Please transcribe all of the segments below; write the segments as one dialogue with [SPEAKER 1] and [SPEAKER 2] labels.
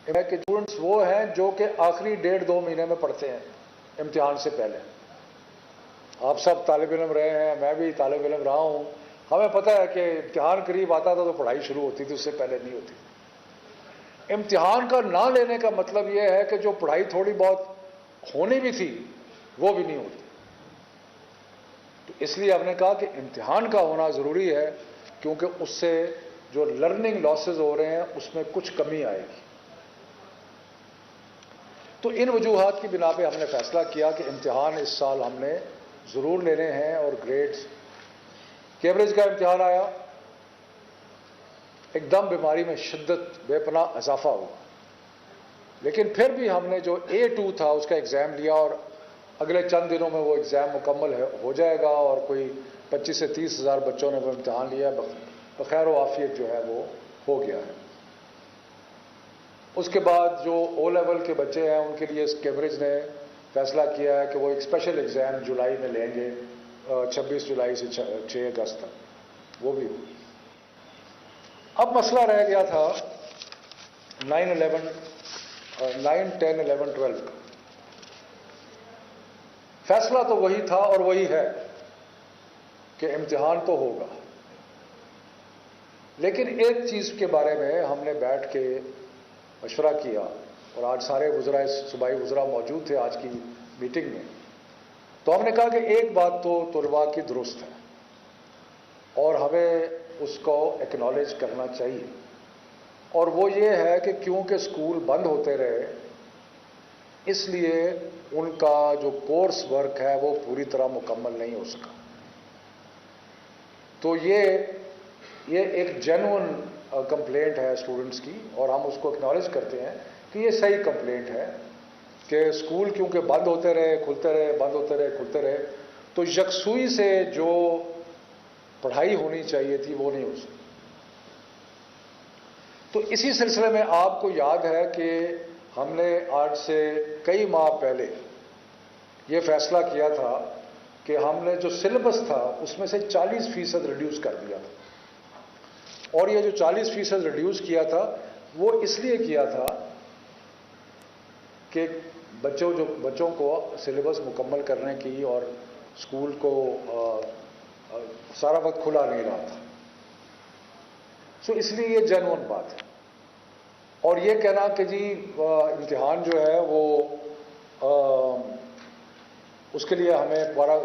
[SPEAKER 1] ہے کہ اسٹوڈنٹس وہ ہیں جو کہ آخری 1.5-2 مہینے میں پڑھتے ہیں امتحان سے پہلے. آپ سب طالب علم رہے ہیں, میں بھی طالب علم رہا ہوں. ہمیں پتہ ہے کہ امتحان قریب آتا تھا تو پڑھائی شروع ہوتی تھی, اس سے پہلے نہیں ہوتی. امتحان کا نہ لینے کا مطلب یہ ہے کہ جو پڑھائی تھوڑی بہت ہونی بھی تھی وہ بھی نہیں ہوتی. تو اس لیے ہم نے کہا کہ امتحان کا ہونا ضروری ہے, کیونکہ اس سے جو لرننگ لاسز ہو رہے ہیں اس میں کچھ کمی آئے گی. تو ان وجوہات کی بنا پہ ہم نے فیصلہ کیا کہ امتحان اس سال ہم نے ضرور لینے ہیں. اور گریڈز, کیمبرج کا امتحان آیا, ایک دم بیماری میں شدت بے پناہ اضافہ ہوا, لیکن پھر بھی ہم نے جو A2 تھا اس کا ایگزام لیا, اور اگلے چند دنوں میں وہ ایگزام مکمل ہو جائے گا, اور کوئی 25 سے 30 ہزار بچوں نے وہ امتحان لیا, بخیر و عافیت جو ہے وہ ہو گیا ہے. اس کے بعد جو O لیول کے بچے ہیں ان کے لیے کیمبرج نے فیصلہ کیا ہے کہ وہ ایک اسپیشل ایگزام جولائی میں لیں گے, 26 جولائی سے 6 اگست تک, وہ بھی ہو. اب مسئلہ رہ گیا تھا 9, 10, 11, 12 کا. فیصلہ تو وہی تھا اور وہی ہے کہ امتحان تو ہوگا, لیکن ایک چیز کے بارے میں ہم نے بیٹھ کے مشورہ کیا, اور آج سارے وزراء, صوبائی وزراء موجود تھے آج کی میٹنگ میں. تو ہم نے کہا کہ ایک بات تو طلباء کی درست ہے اور ہمیں اس کو ایکنالج کرنا چاہیے, اور وہ یہ ہے کہ کیونکہ اسکول بند ہوتے رہے اس لیے ان کا جو کورس ورک ہے وہ پوری طرح مکمل نہیں ہو سکا. تو یہ ایک جینوئن کمپلینٹ ہے اسٹوڈنٹس کی, اور ہم اس کو اکنالج کرتے ہیں کہ یہ صحیح کمپلینٹ ہے کہ اسکول کیونکہ بند ہوتے رہے, کھلتے رہے, بند ہوتے رہے, کھلتے رہے, تو یکسوئی سے جو پڑھائی ہونی چاہیے تھی وہ نہیں ہو سکی. تو اسی سلسلے میں آپ کو یاد ہے کہ ہم نے آج سے کئی ماہ پہلے یہ فیصلہ کیا تھا کہ ہم نے جو سلیبس تھا اس میں سے 40% ریڈیوس کر دیا تھا. اور یہ جو 40% ریڈیوس کیا تھا وہ اس لیے کیا تھا کہ بچوں کو سلیبس مکمل کرنے کی, اور اسکول کو سارا وقت کھلا نہیں رہا تھا. سو اس لیے یہ جینوئن بات ہے. اور یہ کہنا کہ جی امتحان جو ہے وہ اس کے لیے ہمیں پورا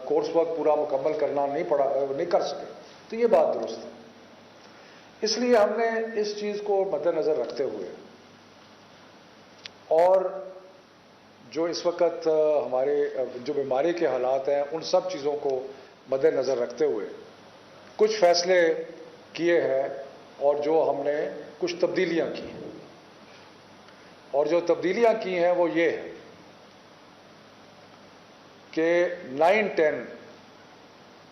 [SPEAKER 1] کورس ورک پورا مکمل کرنا نہیں کر سکے, تو یہ بات درست ہے. اس لیے ہم نے اس چیز کو مد نظر رکھتے ہوئے اور جو اس وقت ہمارے جو بیماری کے حالات ہیں ان سب چیزوں کو مد نظر رکھتے ہوئے کچھ فیصلے کیے ہیں, اور جو ہم نے کچھ تبدیلیاں کی ہیں. اور جو تبدیلیاں کی ہیں وہ یہ ہے کہ 9, 10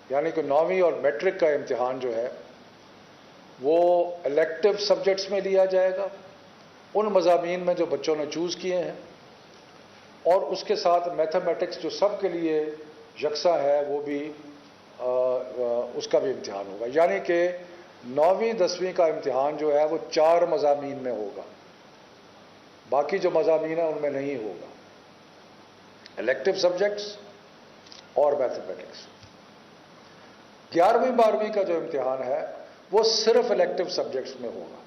[SPEAKER 1] یعنی کہ 9ویں اور میٹرک کا امتحان جو ہے وہ الیکٹو سبجیکٹس میں لیا جائے گا, ان مضامین میں جو بچوں نے چوز کیے ہیں, اور اس کے ساتھ میتھمیٹکس جو سب کے لیے یکساں ہے وہ بھی اس کا بھی امتحان ہوگا. یعنی کہ 9ویں 10ویں کا امتحان جو ہے وہ 4 مضامین میں ہوگا, باقی جو مضامین ہیں ان میں نہیں ہوگا, الیکٹو سبجیکٹس اور میتھمیٹکس. 11ویں 12ویں کا جو امتحان ہے وہ صرف الیکٹو سبجیکٹس میں ہوگا.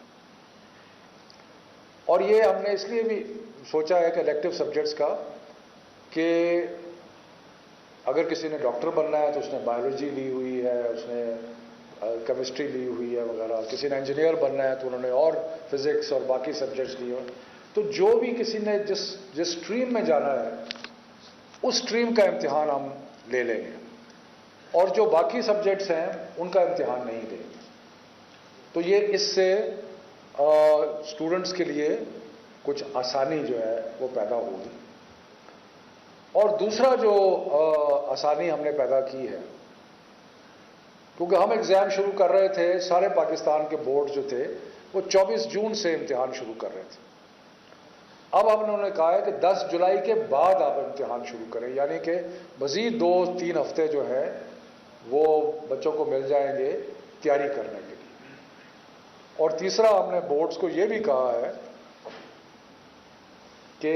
[SPEAKER 1] اور یہ ہم نے اس لیے بھی سوچا ہے کہ الیکٹو سبجیکٹس کا کہ اگر کسی نے ڈاکٹر بننا ہے تو اس نے بایولوجی لی ہوئی ہے, اس نے کیمسٹری لی ہوئی ہے وغیرہ, کسی نے انجینئر بننا ہے تو انہوں نے اور فزکس اور باقی سبجیکٹس لیے ہوئے. تو جو بھی کسی نے جس اسٹریم میں جانا ہے اس اسٹریم کا امتحان ہم لے لیں گے, اور جو باقی سبجیکٹس ہیں ان کا امتحان نہیں دیں گے. تو یہ اس سے اسٹوڈنٹس کے لیے کچھ آسانی جو ہے وہ پیدا ہوگی. اور دوسرا جو آسانی ہم نے پیدا کی ہے, کیونکہ ہم ایگزام شروع کر رہے تھے, سارے پاکستان کے بورڈ جو تھے وہ 24 جون سے امتحان شروع کر رہے تھے. اب ہم نے انہیں کہا ہے کہ 10 جولائی کے بعد آپ امتحان شروع کریں, یعنی کہ مزید 2-3 ہفتے جو ہے وہ بچوں کو مل جائیں گے تیاری کرنے کے لیے. اور تیسرا ہم نے بورڈز کو یہ بھی کہا ہے کہ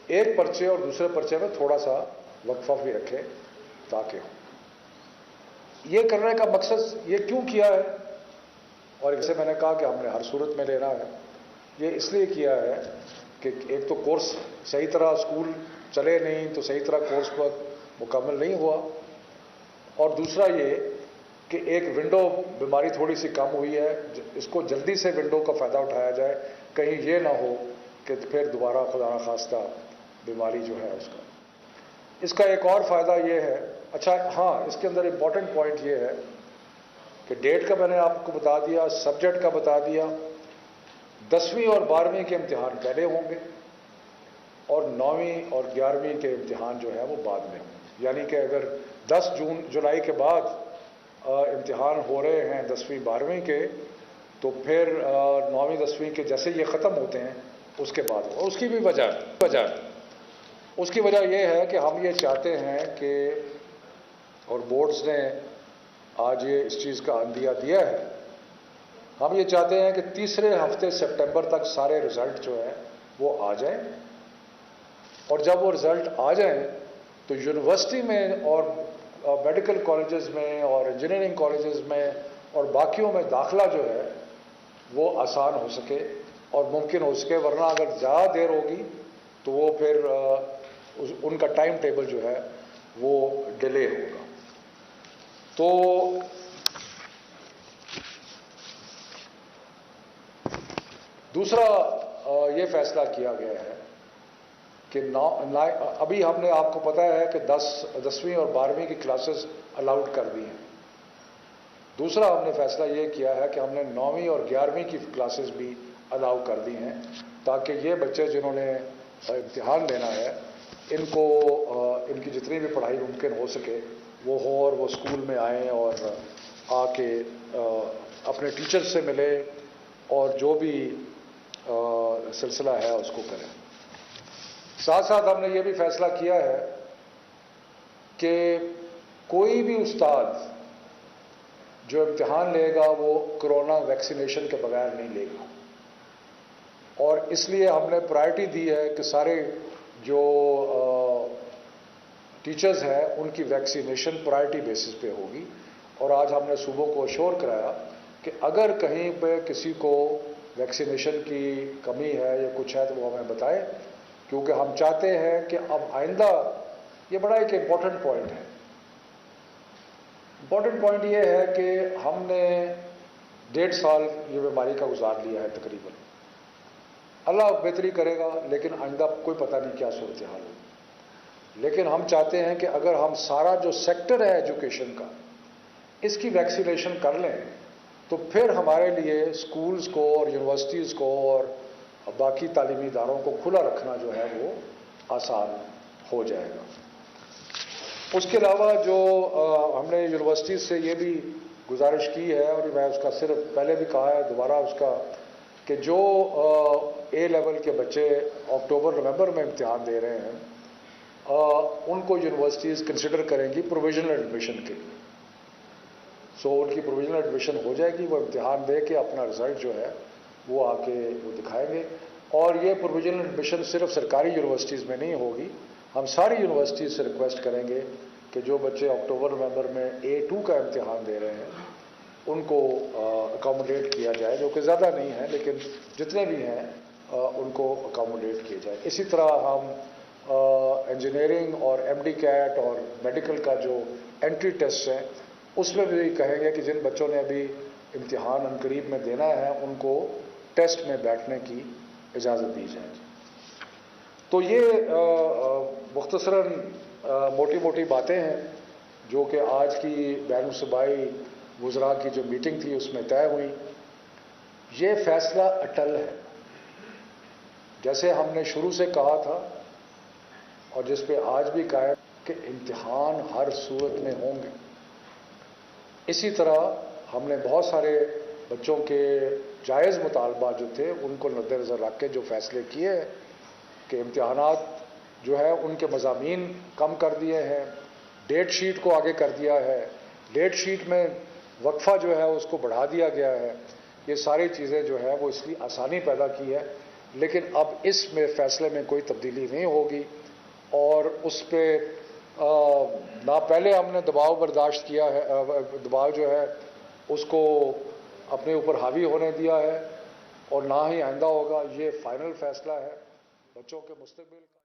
[SPEAKER 1] ایک پرچے اور دوسرے پرچے میں تھوڑا سا وقفہ بھی رکھے تاکہ ہو. یہ کرنے کا مقصد یہ کیوں کیا ہے، اور جیسے میں نے کہا کہ ہم نے ہر صورت میں لینا ہے، یہ اس لیے کیا ہے کہ ایک تو کورس صحیح طرح اسکول چلے نہیں تو صحیح طرح کورس پر مکمل نہیں ہوا، اور دوسرا یہ کہ ایک ونڈو بیماری تھوڑی سی کم ہوئی ہے، اس کو جلدی سے ونڈو کا فائدہ اٹھایا جائے، کہیں یہ نہ ہو کہ پھر دوبارہ خدا نخواستہ بیماری جو ہے اس کا. اس کا ایک اور فائدہ یہ ہے، اچھا ہاں اس کے اندر امپورٹنٹ پوائنٹ یہ ہے کہ ڈیٹ کا میں نے آپ کو بتا دیا، سبجیکٹ کا بتا دیا. 10ویں اور 12ویں کے امتحان پہلے ہوں گے اور 9ویں اور 11ویں کے امتحان جو ہے وہ بعد میں ہوں گے. یعنی کہ اگر 10 جولائی کے بعد امتحان ہو رہے ہیں 10ویں 12ویں کے، تو پھر 9ویں 10ویں کے جیسے یہ ختم ہوتے ہیں اس کے بعد. اور اس کی بھی وجہ یہ ہے کہ ہم یہ چاہتے ہیں کہ، اور بورڈز نے آج یہ اس چیز کا عندیہ دیا ہے، ہم یہ چاہتے ہیں کہ تیسرے ہفتے سپٹمبر تک سارے رزلٹ جو ہے وہ آ جائیں، اور جب وہ رزلٹ آ جائیں تو یونیورسٹی میں اور میڈیکل کالجز میں اور انجینئرنگ کالجز میں اور باقیوں میں داخلہ جو ہے وہ آسان ہو سکے اور ممکن ہو سکے. ورنہ اگر زیادہ دیر ہوگی تو وہ پھر ان کا ٹائم ٹیبل جو ہے وہ ڈیلے ہوگا. تو دوسرا یہ فیصلہ کیا گیا ہے کہ ابھی ہم نے آپ کو پتا ہے کہ 10ویں اور 12ویں کی کلاسز الاؤڈ کر دی ہیں. دوسرا ہم نے فیصلہ یہ کیا ہے کہ ہم نے 9ویں اور 11ویں کی کلاسز بھی الاؤ کر دی ہیں، تاکہ یہ بچے جنہوں نے امتحان لینا ہے ان کو ان کی جتنی بھی پڑھائی ممکن ہو سکے وہ ہو، اور وہ اسکول میں آئیں اور آ کے اپنے ٹیچر سے ملے اور جو بھی سلسلہ ہے اس کو کریں. ساتھ ساتھ ہم نے یہ بھی فیصلہ کیا ہے کہ کوئی بھی استاد جو امتحان لے گا وہ کرونا ویکسینیشن کے بغیر نہیں لے گا، اور اس لیے ہم نے پرائرٹی دی ہے کہ سارے جو ٹیچرز ہیں ان کی ویکسینیشن پرائرٹی بیسس پہ ہوگی. اور آج ہم نے صوبوں کو اشور کرایا کہ اگر کہیں پہ کسی کو ویکسینیشن کی کمی ہے یا کچھ ہے تو وہ ہمیں بتائے، کیونکہ ہم چاہتے ہیں کہ اب آئندہ، یہ بڑا ایک امپورٹنٹ پوائنٹ ہے. امپورٹنٹ پوائنٹ یہ ہے کہ ہم نے 1.5 سال یہ بیماری کا گزار لیا ہے تقریباً. اللہ بہتری کرے گا، لیکن آئندہ کوئی پتہ نہیں کیا صورتحال ہوگی. لیکن ہم چاہتے ہیں کہ اگر ہم سارا جو سیکٹر ہے ایجوکیشن کا اس کی ویکسینیشن کر لیں تو پھر ہمارے لیے اسکولز کو اور یونیورسٹیز کو اور باقی تعلیمی اداروں کو کھلا رکھنا جو ہے وہ آسان ہو جائے گا. اس کے علاوہ جو ہم نے یونیورسٹیز سے یہ بھی گزارش کی ہے، اور میں اس کا صرف پہلے بھی کہا ہے دوبارہ اس کا، کہ جو اے لیول کے بچے اکتوبر نومبر میں امتحان دے رہے ہیں ان کو یونیورسٹیز کنسیڈر کریں گی پروویژنل ایڈمیشن کے لیے. سو ان کی پروویژنل ایڈمیشن ہو جائے گی، وہ امتحان دے کے اپنا رزلٹ جو ہے وہ آ کے وہ دکھائیں گے. اور یہ پروویژنل ایڈمیشن صرف سرکاری یونیورسٹیز میں نہیں ہوگی، ہم ساری یونیورسٹیز سے ریکویسٹ کریں گے کہ جو بچے اکتوبر نومبر میں A2 کا امتحان دے رہے ہیں ان کو اکاموڈیٹ کیا جائے، جو کہ زیادہ نہیں ہے لیکن جتنے بھی ہیں ان کو اکاموڈیٹ کیا جائے. اسی طرح ہم انجینئرنگ اور MD کیٹ اور میڈیکل کا جو انٹری ٹیسٹ ہے اس میں بھی کہیں گے کہ جن بچوں نے ابھی امتحان عنقریب میں دینا ہے ان کو ٹیسٹ میں بیٹھنے کی اجازت دی جائے. تو یہ مختصراً موٹی موٹی باتیں ہیں جو کہ آج کی بین الصوبائی وزراء کی جو میٹنگ تھی اس میں طے ہوئی. یہ فیصلہ اٹل ہے، جیسے ہم نے شروع سے کہا تھا اور جس پہ آج بھی قائم کہ امتحان ہر صورت میں ہوں گے. اسی طرح ہم نے بہت سارے بچوں کے جائز مطالبات جو تھے ان کو مد نظر رکھ کے جو فیصلے کیے کہ امتحانات جو ہے ان کے مضامین کم کر دیے ہیں، ڈیٹ شیٹ کو آگے کر دیا ہے، ڈیٹ شیٹ میں وقفہ جو ہے اس کو بڑھا دیا گیا ہے. یہ ساری چیزیں جو ہے وہ اس لیے آسانی پیدا کی ہے لیکن اب اس میں فیصلے میں کوئی تبدیلی نہیں ہوگی اور اس پہ نہ پہلے ہم نے دباؤ برداشت کیا ہے، دباؤ جو ہے اس کو اپنے اوپر حاوی ہونے دیا ہے اور نہ ہی آئندہ ہوگا. یہ فائنل فیصلہ ہے بچوں کے مستقبل کا.